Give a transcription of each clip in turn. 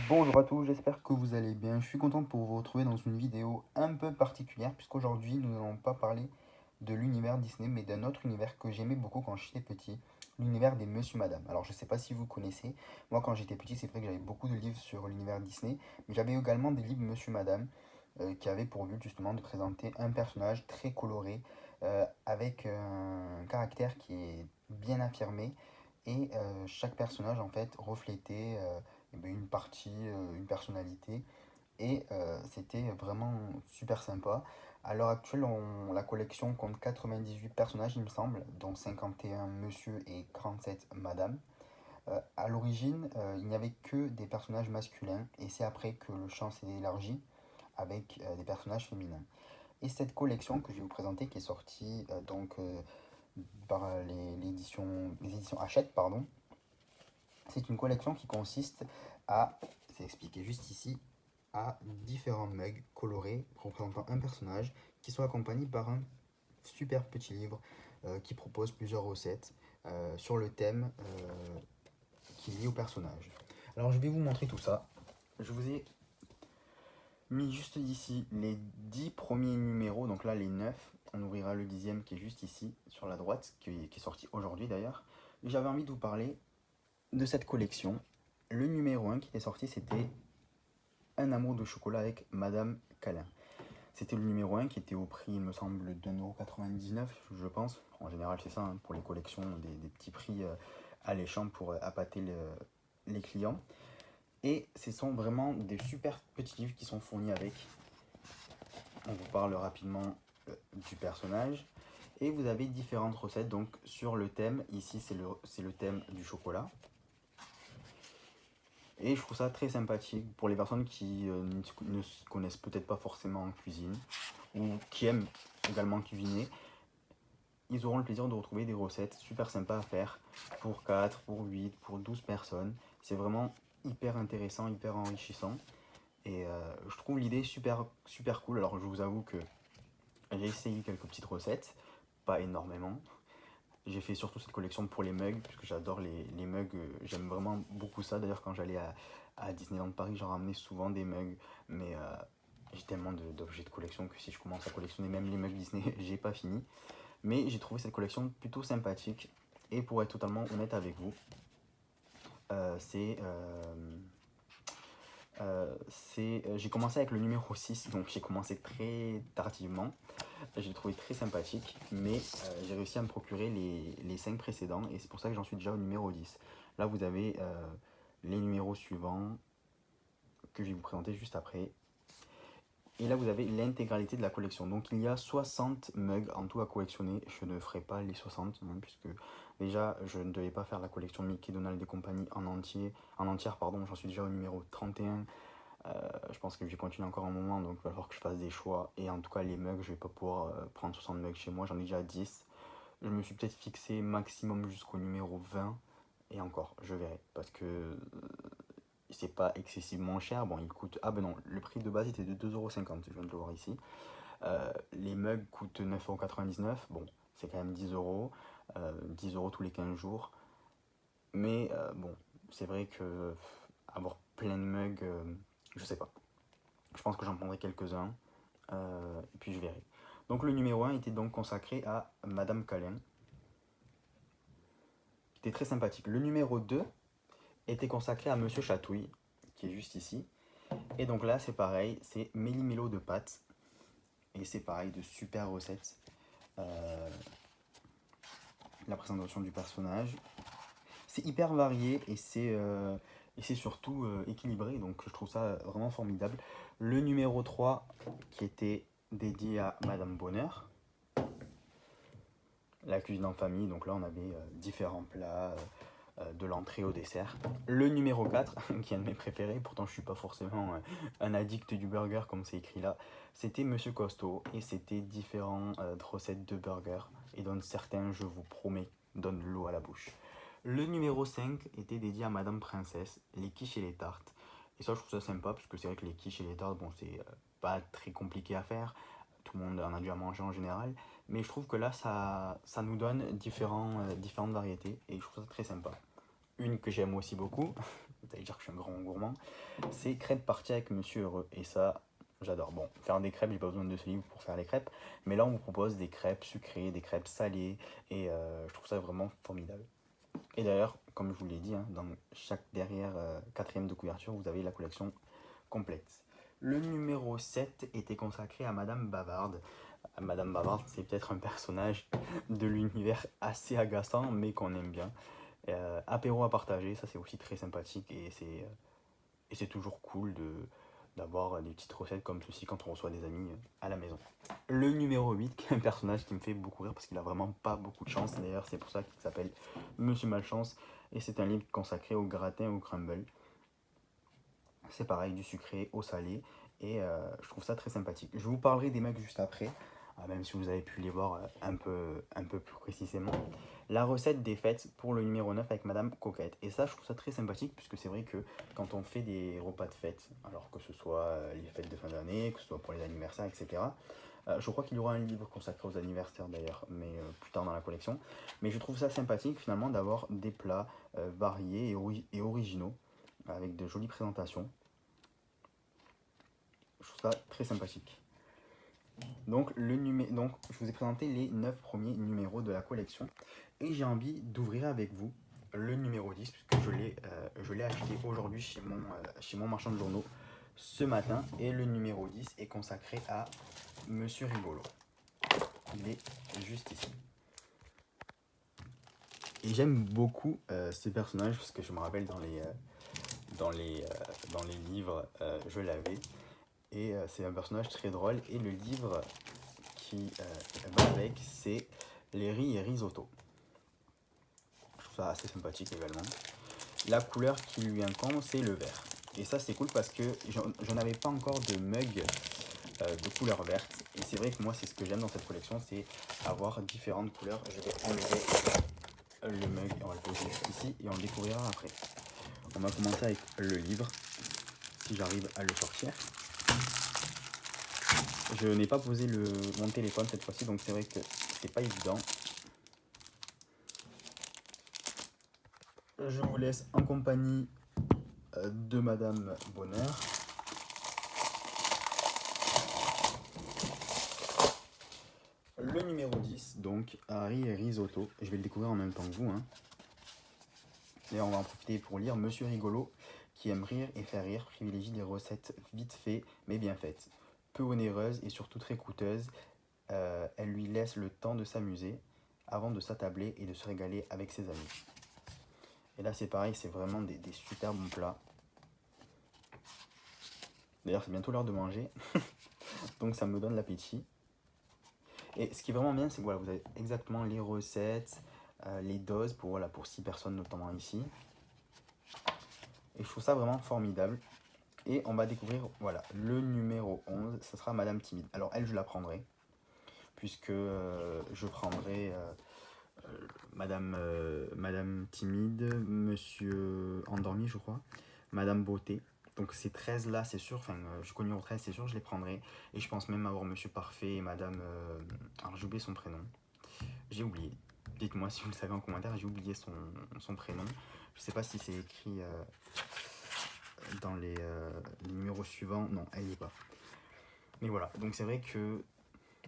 Bonjour à tous, j'espère que vous allez bien. Je suis content pour vous retrouver dans une vidéo un peu particulière puisqu'aujourd'hui nous n'allons pas parler de l'univers Disney mais d'un autre univers que j'aimais beaucoup quand j'étais petit, l'univers des Monsieur Madame. Alors je sais pas si vous connaissez, moi quand j'étais petit c'est vrai que j'avais beaucoup de livres sur l'univers Disney, mais j'avais également des livres Monsieur Madame qui avaient pour but justement de présenter un personnage très coloré avec un caractère qui est bien affirmé et chaque personnage en fait reflétait eh ben, une partie, une personnalité. Et c'était vraiment super sympa. À l'heure actuelle, la collection compte 98 personnages, il me semble, dont 51 monsieur et 47 madame. À l'origine, il n'y avait que des personnages masculins, et c'est après que le champ s'est élargi avec des personnages féminins. Et cette collection que je vais vous présenter, qui est sortie par les éditions Hachette, pardon, c'est une collection qui consiste à, c'est expliqué juste ici, à différents mugs colorés représentant un personnage qui sont accompagnés par un super petit livre qui propose plusieurs recettes sur le thème qui est lié au personnage. Alors je vais vous montrer tout ça. Je vous ai mis juste ici les 10 premiers numéros, donc là les 9. On ouvrira le 10e qui est juste ici sur la droite, qui est sorti aujourd'hui d'ailleurs. J'avais envie de vous parler de cette collection. Le numéro 1 qui est sorti, c'était Un amour de chocolat avec Madame Câlin. C'était le numéro 1 qui était au prix, il me semble, d'1,99€, je pense. En général, c'est ça, hein, pour les collections, des petits prix alléchants pour appâter les clients. Et ce sont vraiment des super petits livres qui sont fournis avec. On vous parle rapidement du personnage. Et vous avez différentes recettes donc sur le thème. Ici, c'est le thème du chocolat. Et je trouve ça très sympathique pour les personnes qui ne s'y connaissent peut-être pas forcément en cuisine ou qui aiment également cuisiner. Ils auront le plaisir de retrouver des recettes super sympas à faire pour 4, pour 8, pour 12 personnes. C'est vraiment hyper intéressant, hyper enrichissant. Et je trouve l'idée super, super cool. Alors je vous avoue que j'ai essayé quelques petites recettes, pas énormément. J'ai fait surtout cette collection pour les mugs, puisque j'adore les mugs. J'aime vraiment beaucoup ça. D'ailleurs, quand j'allais à Disneyland Paris, j'en ramenais souvent des mugs. Mais j'ai tellement d'objets de collection que si je commence à collectionner même les mugs Disney, j'ai pas fini. Mais j'ai trouvé cette collection plutôt sympathique. Et pour être totalement honnête avec vous, euh, c'est... euh, j'ai commencé avec le numéro 6, donc j'ai commencé très tardivement. Je l'ai trouvé très sympathique, mais j'ai réussi à me procurer les 5 précédents, et c'est pour ça que j'en suis déjà au numéro 10. Là, vous avez les numéros suivants que je vais vous présenter juste après. Et là, vous avez l'intégralité de la collection. Donc, il y a 60 mugs en tout à collectionner. Je ne ferai pas les 60, hein, puisque déjà, je ne devais pas faire la collection Mickey, Donald et compagnie en entière, pardon. J'en suis déjà au numéro 31. Je pense que je vais continuer encore un moment, donc il va falloir que je fasse des choix. Et en tout cas, les mugs, je vais pas pouvoir prendre 60 mugs chez moi, j'en ai déjà 10. Je me suis peut-être fixé maximum jusqu'au numéro 20. Et encore, je verrai. Parce que c'est pas excessivement cher. Bon, il coûte. Ah ben non, le prix de base était de 2,50€, je viens de le voir ici. Les mugs coûtent 9,99€. Bon, c'est quand même 10€. 10€ tous les 15 jours. Mais bon, c'est vrai que avoir plein de mugs, je sais pas. Je pense que j'en prendrai quelques-uns. Et puis je verrai. Donc le numéro 1 était donc consacré à Madame Câlin, qui était très sympathique. Le numéro 2 était consacré à Monsieur Chatouille, qui est juste ici. Et donc là, c'est pareil, c'est Méli-Mélo de pâtes. Et c'est pareil, de super recettes. Euh, la présentation du personnage. C'est hyper varié et c'est surtout équilibré. Donc je trouve ça vraiment formidable. Le numéro 3 qui était dédié à Madame Bonheur. La cuisine en famille, donc là on avait différents plats, de l'entrée au dessert. Le numéro 4, qui est un de mes préférés, pourtant je suis pas forcément un addict du burger comme c'est écrit là, c'était Monsieur Costaud et c'était différentes recettes de burgers et dont certains, je vous promets, donnent l'eau à la bouche. Le numéro 5 était dédié à Madame Princesse, les quiches et les tartes. Et ça je trouve ça sympa parce que c'est vrai que les quiches et les tartes, bon c'est pas très compliqué à faire, tout le monde en a déjà mangé en général, mais je trouve que là ça nous donne différentes variétés et je trouve ça très sympa. Une que j'aime aussi beaucoup, vous allez dire que je suis un grand gourmand, c'est crêpes parties avec Monsieur Heureux. Et ça, j'adore. Bon, faire des crêpes, j'ai pas besoin de ce livre pour faire les crêpes, mais là on vous propose des crêpes sucrées, des crêpes salées, et je trouve ça vraiment formidable. Et d'ailleurs, comme je vous l'ai dit, hein, dans chaque derrière quatrième de couverture, vous avez la collection complète. Le numéro 7 était consacré à Madame Bavarde. Madame Bavarde, c'est peut-être un personnage de l'univers assez agaçant, mais qu'on aime bien. Apéro à partager, ça c'est aussi très sympathique et c'est toujours cool d'avoir des petites recettes comme ceci quand on reçoit des amis à la maison. Le numéro 8, qui est un personnage qui me fait beaucoup rire parce qu'il a vraiment pas beaucoup de chance. D'ailleurs, c'est pour ça qu'il s'appelle Monsieur Malchance. Et c'est un livre consacré au gratin et au crumble. C'est pareil, du sucré au salé. Et je trouve ça très sympathique. Je vous parlerai des mecs juste après, même si vous avez pu les voir un peu plus précisément. La recette des fêtes pour le numéro 9 avec Madame Coquette. Et ça, je trouve ça très sympathique puisque c'est vrai que quand on fait des repas de fête, alors que ce soit les fêtes de fin d'année, que ce soit pour les anniversaires, etc. Je crois qu'il y aura un livre consacré aux anniversaires d'ailleurs, mais plus tard dans la collection. Mais je trouve ça sympathique finalement d'avoir des plats variés et originaux, avec de jolies présentations. Je trouve ça très sympathique. Donc, je vous ai présenté les 9 premiers numéros de la collection. Et j'ai envie d'ouvrir avec vous le numéro 10, puisque je l'ai acheté aujourd'hui chez mon marchand de journaux ce matin. Et le numéro 10 est consacré à Monsieur Rigolo. Il est juste ici. Et j'aime beaucoup ce personnage, parce que je me rappelle dans les livres, je l'avais. Et c'est un personnage très drôle. Et le livre qui va avec, c'est Les riz et risotto. Je trouve ça assez sympathique également. La couleur qui lui incombe, c'est le vert. Et ça, c'est cool parce que je n'avais pas encore de mug de couleur verte. Et c'est vrai que moi, c'est ce que j'aime dans cette collection, c'est avoir différentes couleurs. Je vais enlever le mug et on va le poser ici et on le découvrira après. On va commencer avec le livre, si j'arrive à le sortir. Je n'ai pas posé mon téléphone cette fois-ci, donc c'est vrai que c'est pas évident. Je vous laisse en compagnie de Madame Bonheur. Le numéro 10, donc Harry et Risotto. Je vais le découvrir en même temps que vous. Hein. Et on va en profiter pour lire Monsieur Rigolo, qui aime rire et faire rire, privilégie des recettes vite faites mais bien faites. Peu onéreuses et surtout très coûteuses, elle lui laisse le temps de s'amuser avant de s'attabler et de se régaler avec ses amis. Et là c'est pareil, c'est vraiment des super bons plats. D'ailleurs c'est bientôt l'heure de manger, donc ça me donne l'appétit. Et ce qui est vraiment bien, c'est que voilà, vous avez exactement les recettes, les doses pour 6 personnes notamment ici. Et je trouve ça vraiment formidable. Et on va découvrir le numéro 11, ça sera Madame Timide. Alors elle, je la prendrai, puisque je prendrai Madame Timide, Monsieur Endormi, je crois, Madame Beauté. Donc ces 13 là, c'est sûr, jusqu'au numéro 13, c'est sûr, je les prendrai. Et je pense même avoir Monsieur Parfait et Madame... alors j'ai oublié son prénom. J'ai oublié. Dites-moi si vous le savez en commentaire, j'ai oublié son prénom. Je sais pas si c'est écrit dans les numéros suivants. Non, elle n'y est pas. Mais voilà, donc c'est vrai que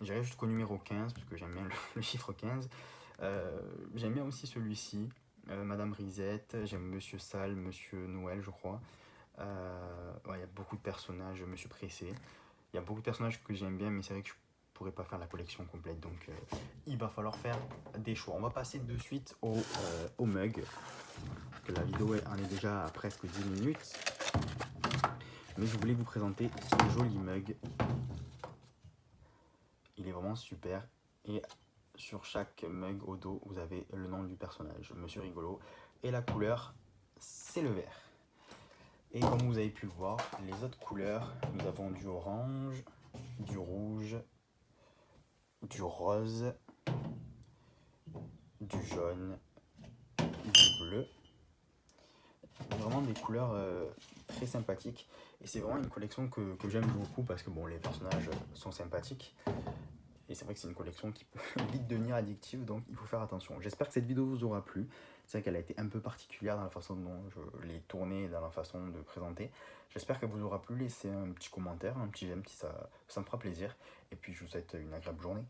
j'arrive jusqu'au numéro 15, parce que j'aime bien le chiffre 15. J'aime bien aussi celui-ci, Madame Risette, j'aime Monsieur Sale, Monsieur Noël, je crois. Il y a beaucoup de personnages, Monsieur Pressé. Il y a beaucoup de personnages que j'aime bien, mais c'est vrai que je pourrais pas faire la collection complète, donc il va falloir faire des choix. On va passer de suite au mug, que la vidéo en est déjà à presque 10 minutes. Mais je voulais vous présenter ce joli mug. Il est vraiment super. Et sur chaque mug au dos, vous avez le nom du personnage, Monsieur Rigolo. Et la couleur, c'est le vert. Et comme vous avez pu le voir, les autres couleurs, nous avons du orange, du rouge, du rose, du jaune, du bleu. Vraiment des couleurs très sympathiques. Et c'est vraiment une collection que j'aime beaucoup parce que bon, les personnages sont sympathiques. Et c'est vrai que c'est une collection qui peut vite devenir addictive, donc il faut faire attention. J'espère que cette vidéo vous aura plu. C'est vrai qu'elle a été un peu particulière dans la façon dont je l'ai tournée et dans la façon de présenter. J'espère qu'elle vous aura plu. Laissez un petit commentaire, un petit j'aime, ça me fera plaisir. Et puis je vous souhaite une agréable journée.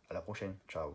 À la prochaine. Ciao.